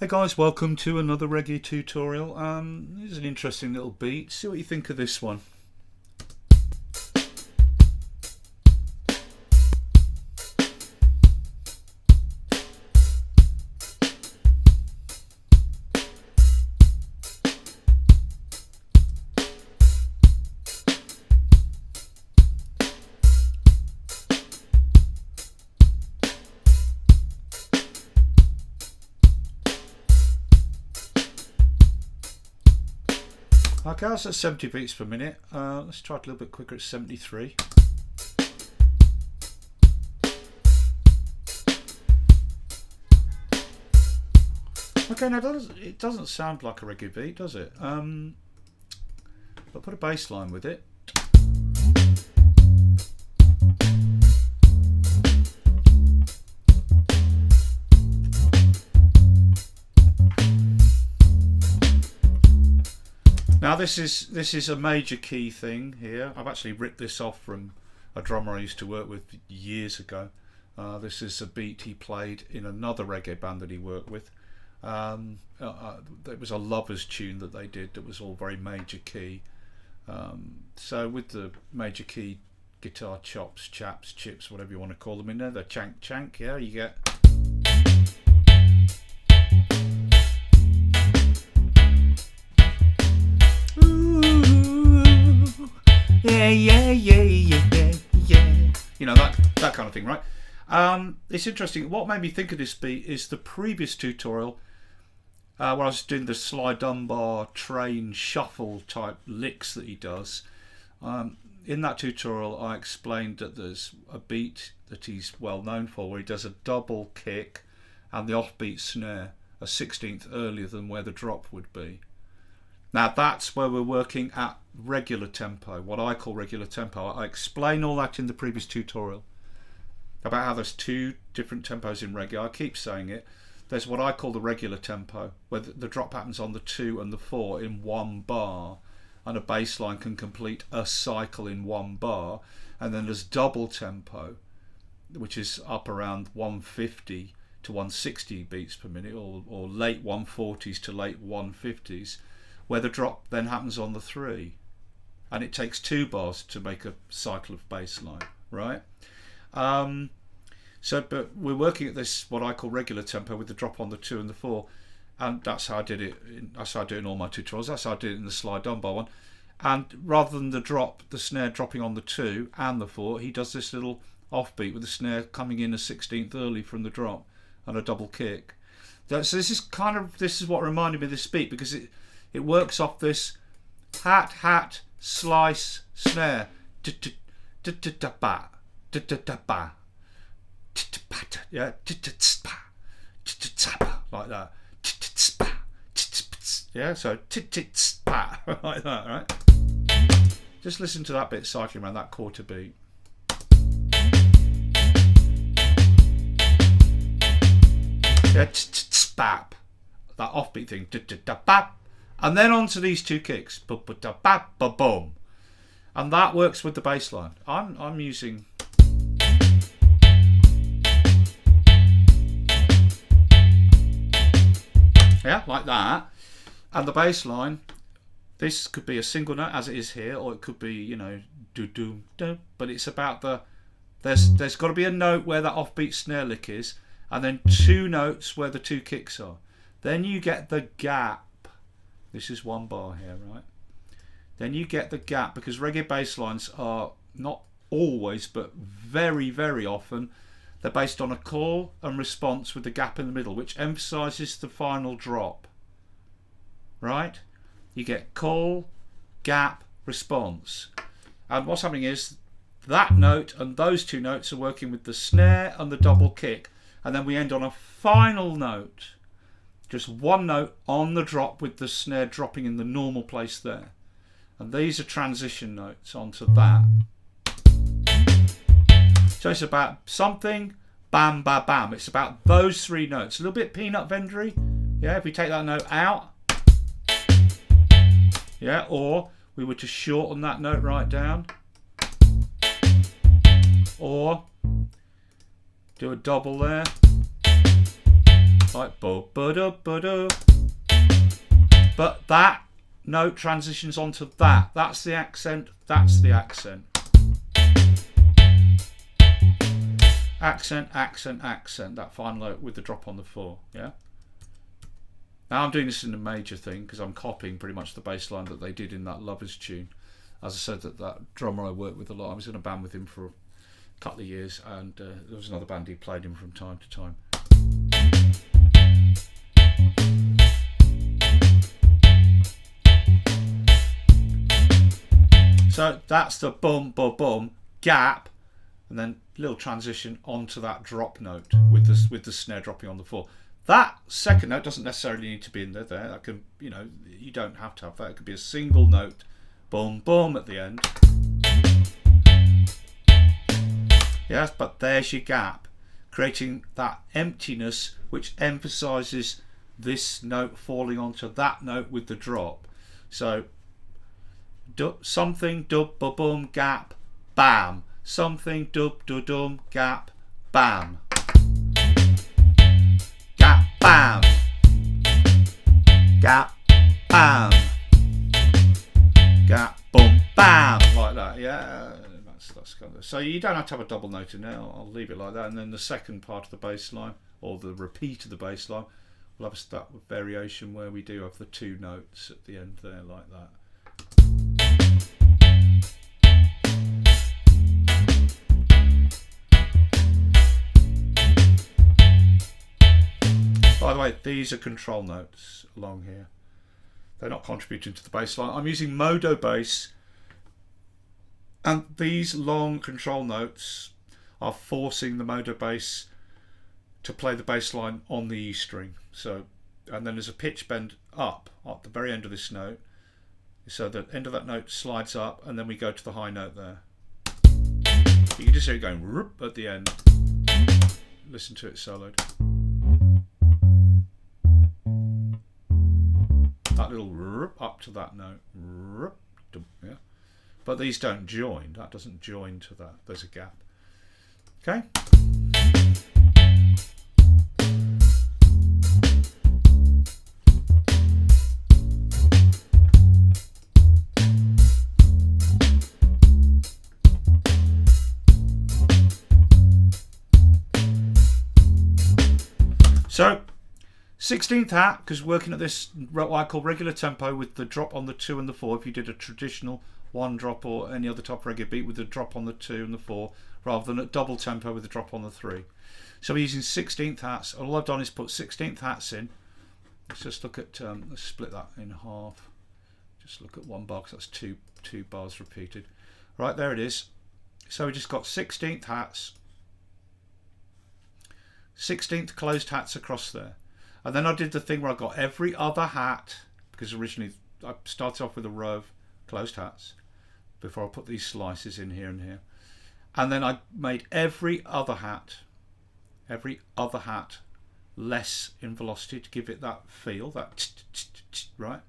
Hey guys, welcome to another reggae tutorial. This is an interesting little beat. See what you think of this one. Okay, that's at 70 beats per minute. Let's try it a little bit quicker at 73. Okay, now it doesn't sound like a reggae beat, does it? But put a bass line with it. Now this is a major key thing here. I've actually ripped this off from a drummer I used to work with years ago. This is a beat he played in another reggae band that he worked with. It was a lovers tune that they did that was all very major key. So with the major key guitar chops, chaps, chips, whatever you want to call them in there, the chank chank, yeah, you get. Yeah. You know, that kind of thing, right? It's interesting. What made me think of this beat is the previous tutorial where I was doing the slide dunbar train shuffle type licks that he does. In that tutorial I explained that there's a beat that he's well known for where he does a double kick and the offbeat snare a 16th earlier than where the drop would be. Now that's where we're working at regular tempo, what I call regular tempo. I explain all that in the previous tutorial about how there's two different tempos in reggae. I keep saying it. There's what I call the regular tempo, where the drop happens on the 2 and the 4 in one bar, and a bass line can complete a cycle in one bar. And then there's double tempo, which is up around 150 to 160 beats per minute, or late 140s to late 150s, where the drop then happens on the 3, and it takes 2 bars to make a cycle of bass line, right? But we're working at this what I call regular tempo with the drop on the 2 and the 4, and that's how I did it. That's how I do it in all my tutorials. That's how I did it in the slide dunbar one. And rather than the snare dropping on the 2 and the 4, he does this little offbeat with the snare coming in a 16th early from the drop and a double kick. So this is what reminded me of this beat, because it works off this hat slice snare, yeah, like that, yeah. So like that, right? Just listen to that bit cycling around that quarter beat. Yeah, that offbeat thing, and then onto these 2 kicks, boom, and that works with the bass line. I'm using. Yeah, like that. And the bass line, this could be a single note as it is here, or it could be, you know, do, but it's about there's got to be a note where that offbeat snare lick is, and then 2 notes where the 2 kicks are. Then you get the gap. This is 1 bar here, right? Then you get the gap, because reggae bass lines are not always, but very, very often, they're based on a call and response with the gap in the middle, which emphasizes the final drop, right? You get call, gap, response. And what's happening is that note and those 2 notes are working with the snare and the double kick. And then we end on a final note, just 1 note on the drop with the snare dropping in the normal place there. And these are transition notes onto that. So it's about something, bam, bam, bam. It's about those 3 notes. A little bit peanut vendery. Yeah, if we take that note out. Yeah, or we were to shorten that note right down. Or do a double there. like bo ba da ba da. But that note transitions onto that. That's the accent. That's the accent. Accent, accent, accent. That final note with the drop on the 4. Yeah. Now I'm doing this in a major thing because I'm copying pretty much the bass line that they did in that Lovers tune. As I said, that drummer I worked with a lot. I was in a band with him for a couple of years, and there was another band who played him from time to time. So that's the bum bum bum gap, and then little transition onto that drop note with the snare dropping on the 4. That second note doesn't necessarily need to be in there. That can, you know, you don't have to have that. It could be a single note, boom boom at the end. Yes, but there's your gap, creating that emptiness which emphasizes this note falling onto that note with the drop. So something dub ba boom gap bam, something dub da dum gap bam, gap bam, gap bam, gap boom bam, like that. Yeah, that's kind of, so you don't have to have a double note in there. I'll leave it like that, and then the second part of the bass line, or the repeat of the bass line, we'll have a start with variation where we do have the 2 notes at the end there, like that. By the way, these are control notes along here. They're not contributing to the bass line. I'm using modo bass, and these long control notes are forcing the modo bass to play the bass line on the E string. So, and then there's a pitch bend up at the very end of this note. So the end of that note slides up, and then we go to the high note there. You can just hear it going whoop at the end. Listen to it soloed. That little whoop up to that note. Whoop, yeah. But these don't join. That doesn't join to that. There's a gap. Okay. So 16th hat, because working at this what I call regular tempo with the drop on the 2 and the 4. If you did a traditional 1 drop or any other top reggae beat with the drop on the 2 and the 4, rather than at double tempo with the drop on the 3. So we're using 16th hats. All I've done is put 16th hats in. Let's just look at, let's split that in half. Just look at 1 bar, because that's two bars repeated. Right, there it is. So we just got 16th hats, 16th closed hats across there. And then I did the thing where I got every other hat, because originally I started off with a row of closed hats before I put these slices in here and here. And then I made every other hat less in velocity to give it that feel, that right?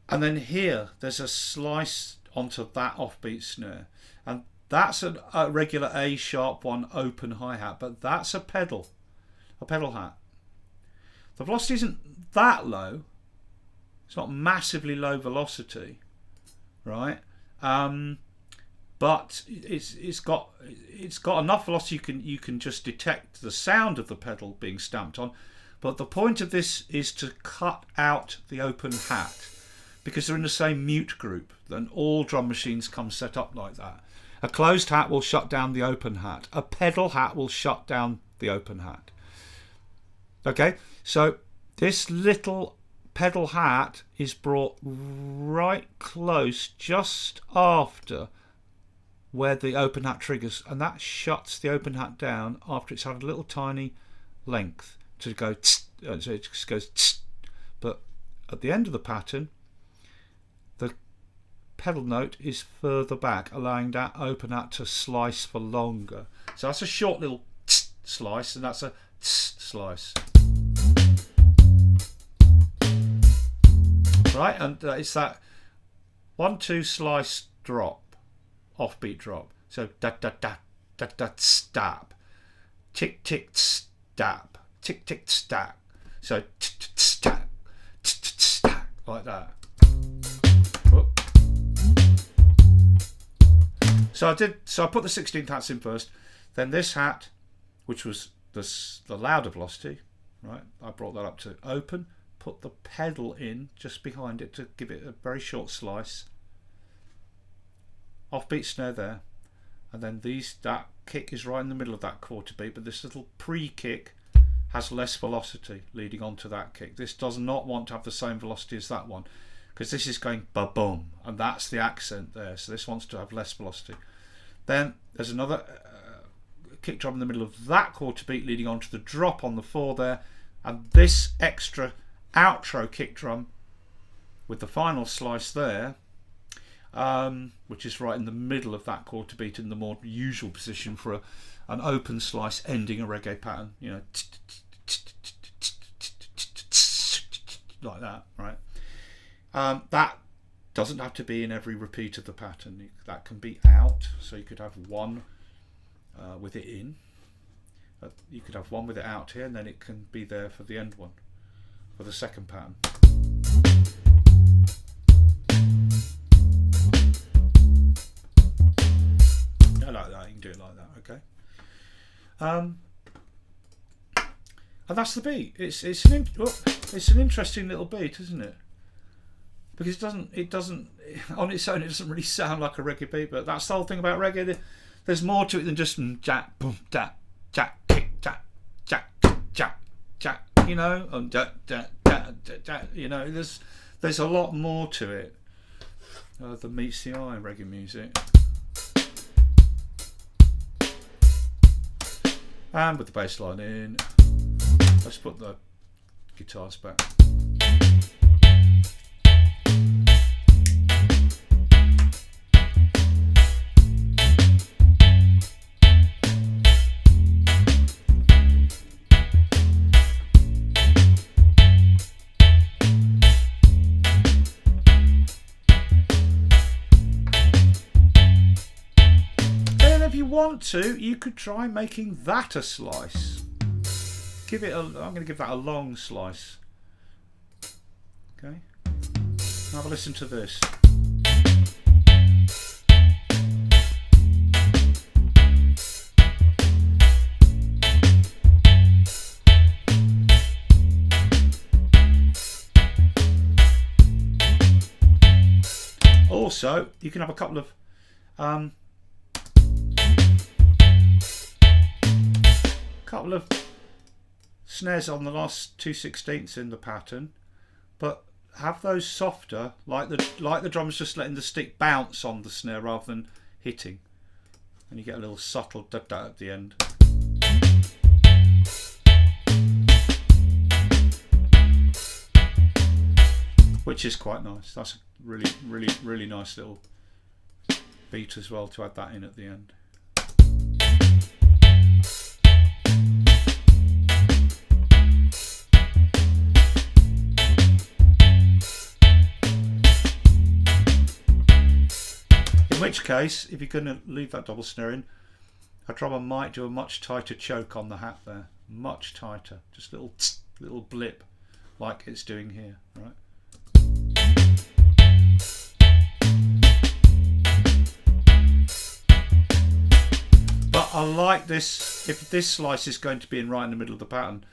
And then here there's a slice onto that offbeat snare, and that's a regular A sharp 1 open hi-hat, but that's a pedal hat. The velocity isn't that low. It's not massively low velocity, right? But it's got enough velocity you can just detect the sound of the pedal being stamped on. But the point of this is to cut out the open hat, because they're in the same mute group. Then all drum machines come set up like that. A closed hat will shut down the open hat. A pedal hat will shut down the open hat. Okay, so this little pedal hat is brought right close just after where the open hat triggers, and that shuts the open hat down after it's had a little tiny length to go tss, so it just goes tss. But at the end of the pattern, the pedal note is further back, allowing that open hat to slice for longer. So that's a short little tss slice, and that's a tss slice. Right, and it's that 1-2 slice drop, offbeat drop. So da da da da da stab, tick tick stab, tick tick stack. So stack, stack, like that. Whoop. So I put the 16th hats in first, then this hat, which was the louder velocity, right? I brought that up to open, put the pedal in just behind it to give it a very short slice. Offbeat snare there, and then that kick is right in the middle of that quarter beat, but this little pre-kick has less velocity leading on to that kick. This does not want to have the same velocity as that one, because this is going ba-boom, and that's the accent there, so this wants to have less velocity. Then there's another kick drum in the middle of that quarter beat leading on to the drop on the 4 there, and this extra outro kick drum with the final slice there, which is right in the middle of that quarter beat in the more usual position for an open slice ending a reggae pattern, you know, like that, right? That doesn't have to be in every repeat of the pattern. That can be out, so you could have one with it in. You could have one with it out here, and then it can be there for the end one, for the second pattern. I like that. You can do it like that. Okay. And that's the beat. It's an interesting little beat, isn't it? Because it doesn't on its own, it doesn't really sound like a reggae beat, but that's the whole thing about reggae. There's more to it than just jack, boom, jack, jack, kick, jack, jack, jack, jack, you know, and jack, jack, jack, jack, you know. There's a lot more to it than meets the eye in reggae music. And with the bass line in, let's put the guitars back. Want to, you could try making that a slice. I'm going to give that a long slice. Okay, have a listen to this. Also, you can have a couple of snares on the last 2/16 in the pattern, but have those softer, like the drum's just letting the stick bounce on the snare rather than hitting, and you get a little subtle da da at the end. Which is quite nice. That's a really nice little beat as well to add that in at the end. In which case, if you're going to leave that double snare in, a drummer might do a much tighter choke on the hat there. Much tighter. Just a little blip like it's doing here, right? But I like this, if this slice is going to be in right in the middle of the pattern,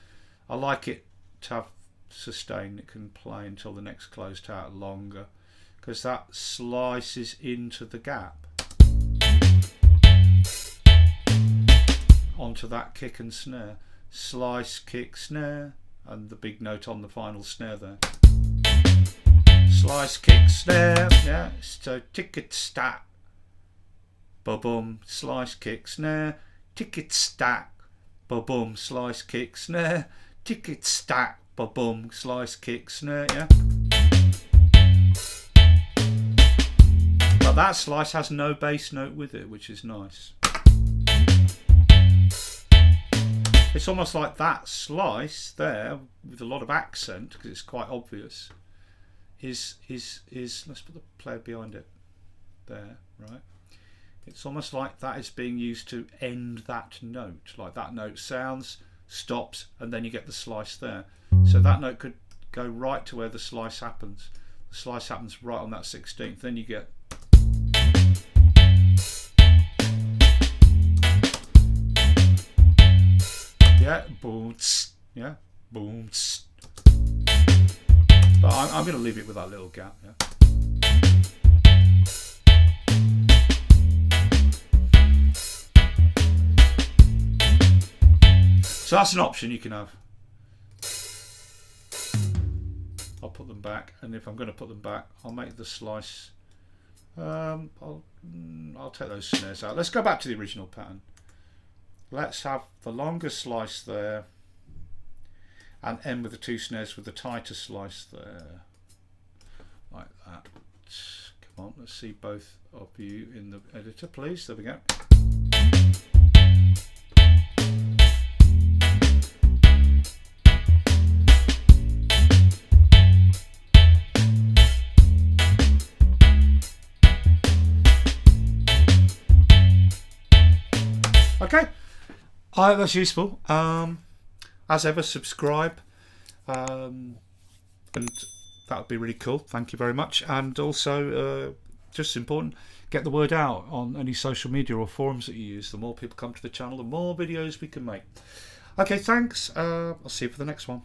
I like it to have sustain. It can play until the next closed out longer, because that slices into the gap onto that kick and snare. Slice, kick, snare, and the big note on the final snare there. Slice, kick, snare, yeah, so ticket stack, ba-boom, slice, kick, snare, ticket stack, ba-boom, slice, kick, snare, ticket stack, ba-boom, slice, kick, snare, yeah. But that slice has no bass note with it, which is nice. It's almost like that slice there with a lot of accent, because it's quite obvious, is let's put the player behind it there, right? It's almost like that is being used to end that note. Like that note sounds stops, and then you get the slice there. So that note could go right to where the slice happens. The slice happens right on that 16th. Then you get boom, yeah, boom. But I'm going to leave it with that little gap. Yeah. So that's an option you can have. I'll put them back, and if I'm going to put them back, I'll make the slice. I'll take those snares out. Let's go back to the original pattern. Let's have the longer slice there, and end with the 2 snares with the tighter slice there, like that. Come on, let's see both of you in the editor, please. There we go. Okay, I hope that's useful. As ever, subscribe, and that would be really cool. Thank you very much. And also, just important, get the word out on any social media or forums that you use. The more people come to the channel, the more videos we can make. Okay, thanks. I'll see you for the next one.